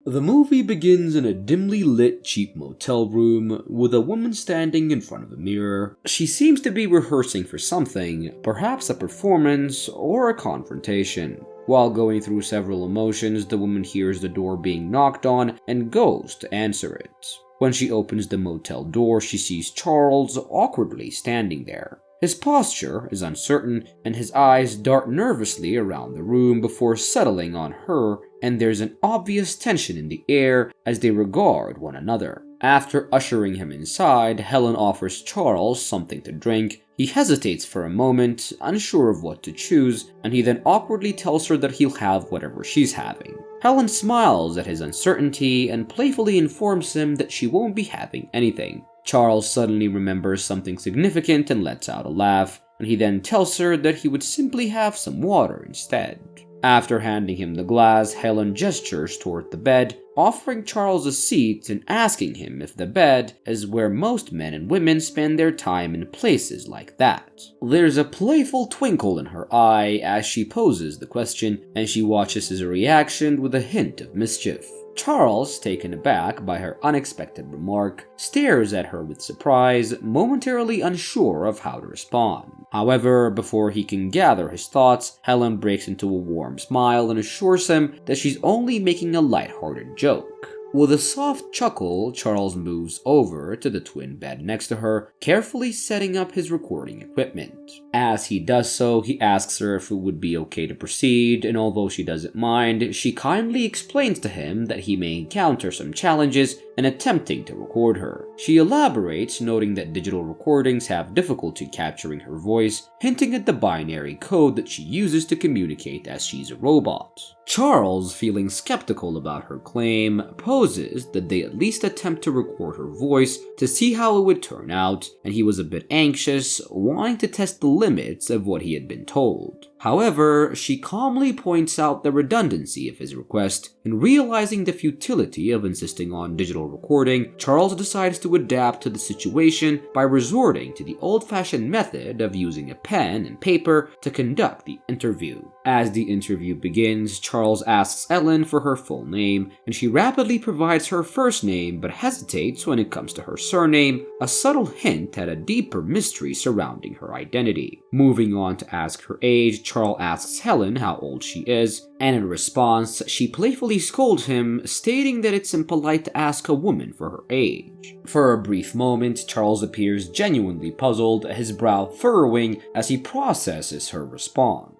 The movie begins in a dimly lit cheap motel room with a woman standing in front of a mirror. She seems to be rehearsing for something, perhaps a performance or a confrontation. While going through several emotions, the woman hears the door being knocked on and goes to answer it. When she opens the motel door, she sees Charles awkwardly standing there. His posture is uncertain, and his eyes dart nervously around the room before settling on her, and there's an obvious tension in the air as they regard one another. After ushering him inside, Helen offers Charles something to drink. He hesitates for a moment, unsure of what to choose, and he then awkwardly tells her that he'll have whatever she's having. Helen smiles at his uncertainty and playfully informs him that she won't be having anything. Charles suddenly remembers something significant and lets out a laugh, and he then tells her that he would simply have some water instead. After handing him the glass, Helen gestures toward the bed, offering Charles a seat and asking him if the bed is where most men and women spend their time in places like that. There's a playful twinkle in her eye as she poses the question, and she watches his reaction with a hint of mischief. Charles, taken aback by her unexpected remark, stares at her with surprise, momentarily unsure of how to respond. However, before he can gather his thoughts, Helen breaks into a warm smile and assures him that she's only making a lighthearted joke. With a soft chuckle, Charles moves over to the twin bed next to her, carefully setting up his recording equipment. As he does so, he asks her if it would be okay to proceed, and although she doesn't mind, she kindly explains to him that he may encounter some challenges in attempting to record her. She elaborates, noting that digital recordings have difficulty capturing her voice, hinting at the binary code that she uses to communicate as she's a robot. Charles, feeling skeptical about her claim, poses that they at least attempt to record her voice to see how it would turn out, and he was a bit anxious, wanting to test the limits of what he had been told. However, she calmly points out the redundancy of his request, and realizing the futility of insisting on digital recording, Charles decides to adapt to the situation by resorting to the old-fashioned method of using a pen and paper to conduct the interview. As the interview begins, Charles asks Ellen for her full name, and she rapidly provides her first name but hesitates when it comes to her surname, a subtle hint at a deeper mystery surrounding her identity. Moving on to ask her age, Charles asks Helen how old she is, and in response, she playfully scolds him, stating that it's impolite to ask a woman for her age. For a brief moment, Charles appears genuinely puzzled, his brow furrowing as he processes her response.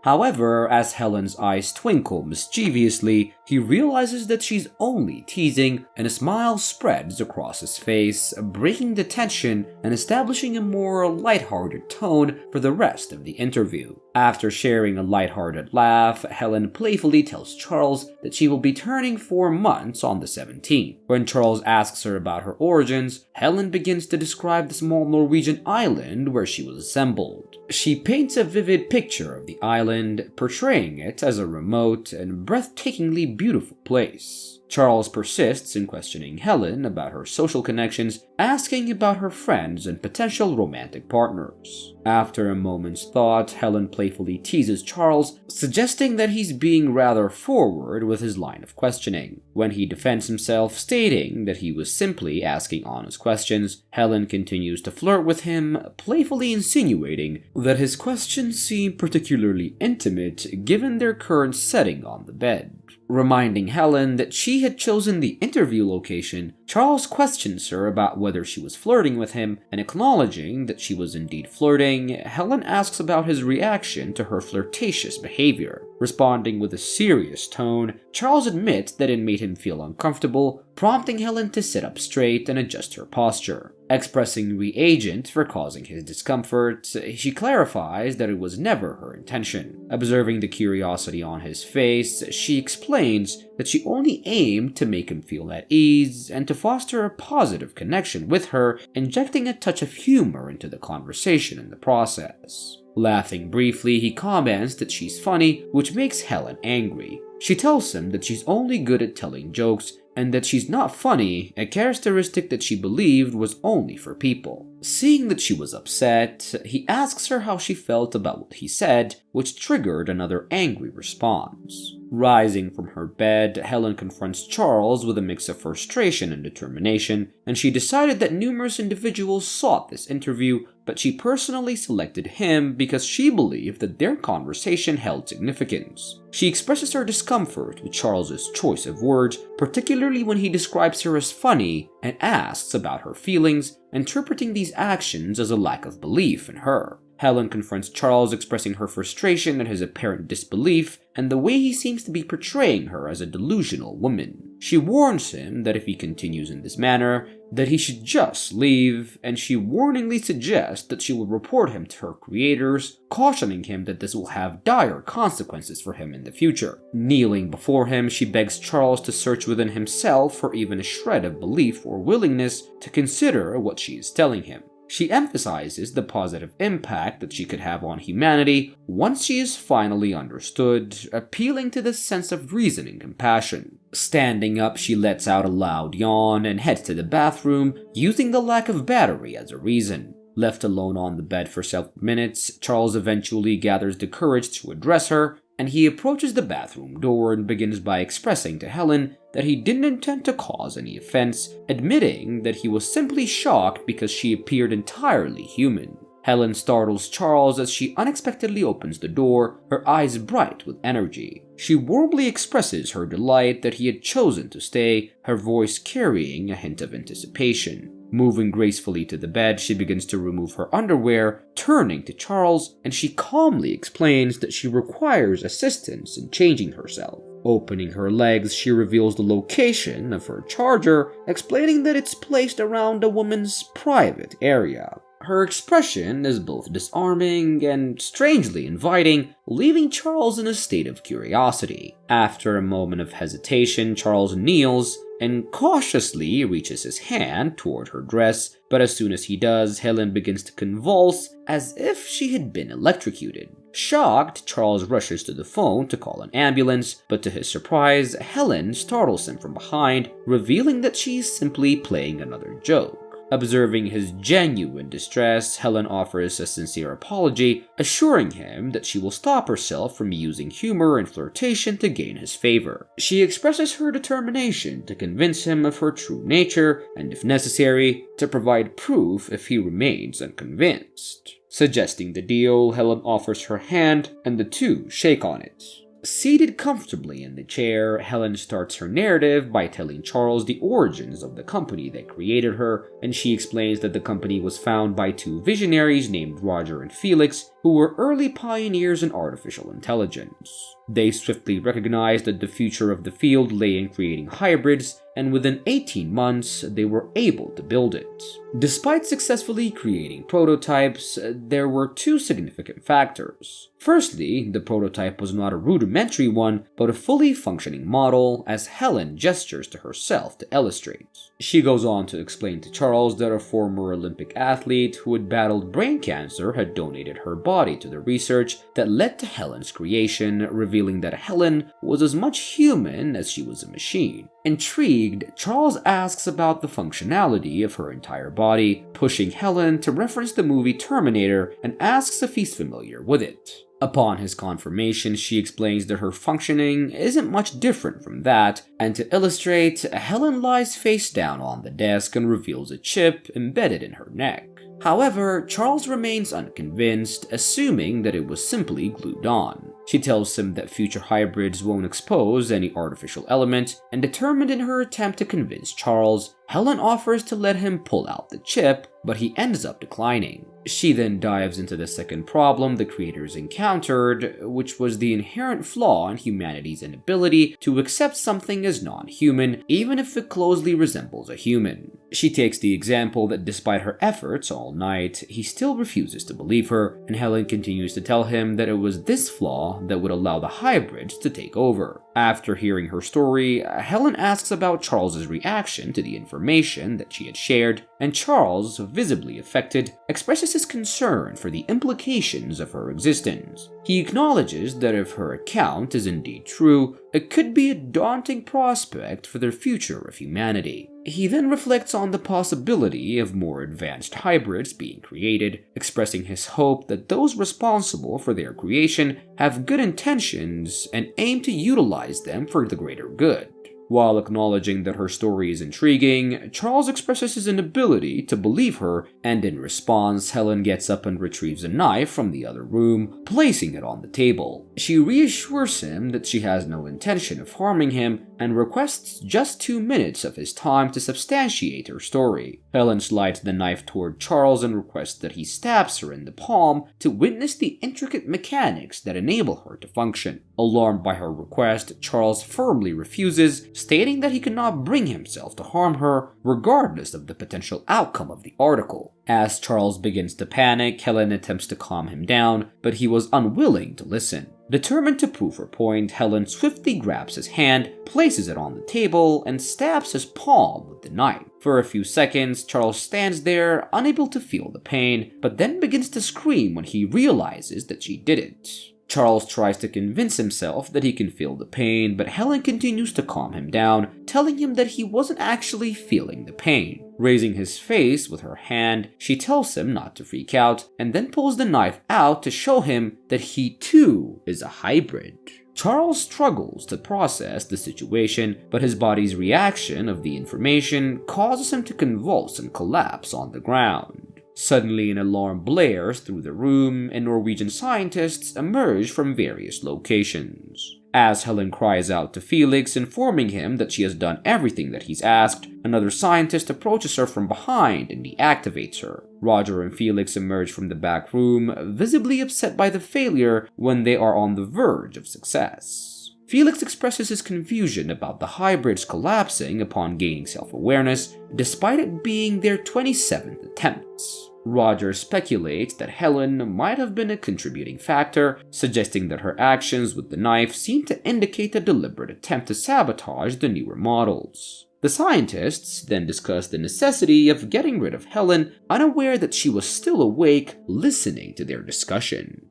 However, as Helen's eyes twinkle mischievously, he realizes that she's only teasing, and a smile spreads across his face, breaking the tension and establishing a more lighthearted tone for the rest of the interview. After sharing a lighthearted laugh, Helen playfully tells Charles that she will be turning 4 months on the 17th. When Charles asks her about her origins, Helen begins to describe the small Norwegian island where she was assembled. She paints a vivid picture of the island, portraying it as a remote and breathtakingly beautiful place. Charles persists in questioning Helen about her social connections, asking about her friends and potential romantic partners. After a moment's thought, Helen playfully teases Charles, suggesting that he's being rather forward with his line of questioning. When he defends himself, stating that he was simply asking honest questions, Helen continues to flirt with him, playfully insinuating that his questions seem particularly intimate given their current setting on the bed. Reminding Helen that she had chosen the interview location, Charles questions her about whether she was flirting with him, and acknowledging that she was indeed flirting, Helen asks about his reaction to her flirtatious behavior. Responding with a serious tone, Charles admits that it made him feel uncomfortable, prompting Helen to sit up straight and adjust her posture. Expressing reagent for causing his discomfort, she clarifies that it was never her intention. Observing the curiosity on his face, she explains that she only aimed to make him feel at ease and to foster a positive connection with her, injecting a touch of humor into the conversation in the process. Laughing briefly, he comments that she's funny, which makes Helen angry. She tells him that she's only good at telling jokes, and that she's not funny, a characteristic that she believed was only for people. Seeing that she was upset, he asks her how she felt about what he said, which triggered another angry response. Rising from her bed, Helen confronts Charles with a mix of frustration and determination, and she decided that numerous individuals sought this interview, but she personally selected him because she believed that their conversation held significance. She expresses her discomfort with Charles's choice of words, particularly when he describes her as funny and asks about her feelings, interpreting these actions as a lack of belief in her. Helen confronts Charles, expressing her frustration at his apparent disbelief and the way he seems to be portraying her as a delusional woman. She warns him that if he continues in this manner, that he should just leave, and she warningly suggests that she will report him to her creators, cautioning him that this will have dire consequences for him in the future. Kneeling before him, she begs Charles to search within himself for even a shred of belief or willingness to consider what she is telling him. She emphasizes the positive impact that she could have on humanity once she is finally understood, appealing to the sense of reason and compassion. Standing up, she lets out a loud yawn and heads to the bathroom, using the lack of battery as a reason. Left alone on the bed for several minutes, Charles eventually gathers the courage to address her, and he approaches the bathroom door and begins by expressing to Helen that he didn't intend to cause any offense, admitting that he was simply shocked because she appeared entirely human. Helen startles Charles as she unexpectedly opens the door, her eyes bright with energy. She warmly expresses her delight that he had chosen to stay, her voice carrying a hint of anticipation. Moving gracefully to the bed, she begins to remove her underwear, turning to Charles, and she calmly explains that she requires assistance in changing herself. Opening her legs, she reveals the location of her charger, explaining that it's placed around a woman's private area. Her expression is both disarming and strangely inviting, leaving Charles in a state of curiosity. After a moment of hesitation, Charles kneels and cautiously reaches his hand toward her dress, but as soon as he does, Helen begins to convulse as if she had been electrocuted. Shocked, Charles rushes to the phone to call an ambulance, but to his surprise, Helen startles him from behind, revealing that she is simply playing another joke. Observing his genuine distress, Helen offers a sincere apology, assuring him that she will stop herself from using humor and flirtation to gain his favor. She expresses her determination to convince him of her true nature, and if necessary, to provide proof if he remains unconvinced. Suggesting the deal, Helen offers her hand, and the two shake on it. Seated comfortably in the chair, Helen starts her narrative by telling Charles the origins of the company that created her, and she explains that the company was founded by two visionaries named Roger and Felix, who were early pioneers in artificial intelligence. They swiftly recognized that the future of the field lay in creating hybrids, and within 18 months, they were able to build it. Despite successfully creating prototypes, there were two significant factors. Firstly, the prototype was not a rudimentary one, but a fully functioning model, as Helen gestures to herself to illustrate. She goes on to explain to Charles that a former Olympic athlete who had battled brain cancer had donated her body to the research that led to Helen's creation, revealing that Helen was as much human as she was a machine. Intrigued, Charles asks about the functionality of her entire body, pushing Helen to reference the movie Terminator and asks if he's familiar with it. Upon his confirmation, she explains that her functioning isn't much different from that, and to illustrate, Helen lies face down on the desk and reveals a chip embedded in her neck. However, Charles remains unconvinced, assuming that it was simply glued on. She tells him that future hybrids won't expose any artificial element, and determined in her attempt to convince Charles, Helen offers to let him pull out the chip, but he ends up declining. She then dives into the second problem the creators encountered, which was the inherent flaw in humanity's inability to accept something as non-human, even if it closely resembles a human. She takes the example that despite her efforts all night, he still refuses to believe her, and Helen continues to tell him that it was this flaw that would allow the hybrids to take over. After hearing her story, Helen asks about Charles's reaction to the information that she had shared, and Charles, visibly affected, expresses his concern for the implications of her existence. He acknowledges that if her account is indeed true, it could be a daunting prospect for the future of humanity. He then reflects on the possibility of more advanced hybrids being created, expressing his hope that those responsible for their creation have good intentions and aim to utilize them for the greater good. While acknowledging that her story is intriguing, Charles expresses his inability to believe her, and in response, Helen gets up and retrieves a knife from the other room, placing it on the table. She reassures him that she has no intention of harming him, and requests just 2 minutes of his time to substantiate her story. Helen slides the knife toward Charles and requests that he stabs her in the palm to witness the intricate mechanics that enable her to function. Alarmed by her request, Charles firmly refuses, stating that he cannot bring himself to harm her, regardless of the potential outcome of the article. As Charles begins to panic, Helen attempts to calm him down, but he was unwilling to listen. Determined to prove her point, Helen swiftly grabs his hand, places it on the table, and stabs his palm with the knife. For a few seconds, Charles stands there, unable to feel the pain, but then begins to scream when he realizes that she didn't. Charles tries to convince himself that he can feel the pain, but Helen continues to calm him down, telling him that he wasn't actually feeling the pain. Raising his face with her hand, she tells him not to freak out, and then pulls the knife out to show him that he too is a hybrid. Charles struggles to process the situation, but his body's reaction of the information causes him to convulse and collapse on the ground. Suddenly, an alarm blares through the room, and Norwegian scientists emerge from various locations. As Helen cries out to Felix, informing him that she has done everything that he's asked, another scientist approaches her from behind and deactivates her. Roger and Felix emerge from the back room, visibly upset by the failure when they are on the verge of success. Felix expresses his confusion about the hybrids collapsing upon gaining self-awareness, despite it being their 27th attempts. Roger speculates that Helen might have been a contributing factor, suggesting that her actions with the knife seem to indicate a deliberate attempt to sabotage the newer models. The scientists then discuss the necessity of getting rid of Helen, unaware that she was still awake, listening to their discussion.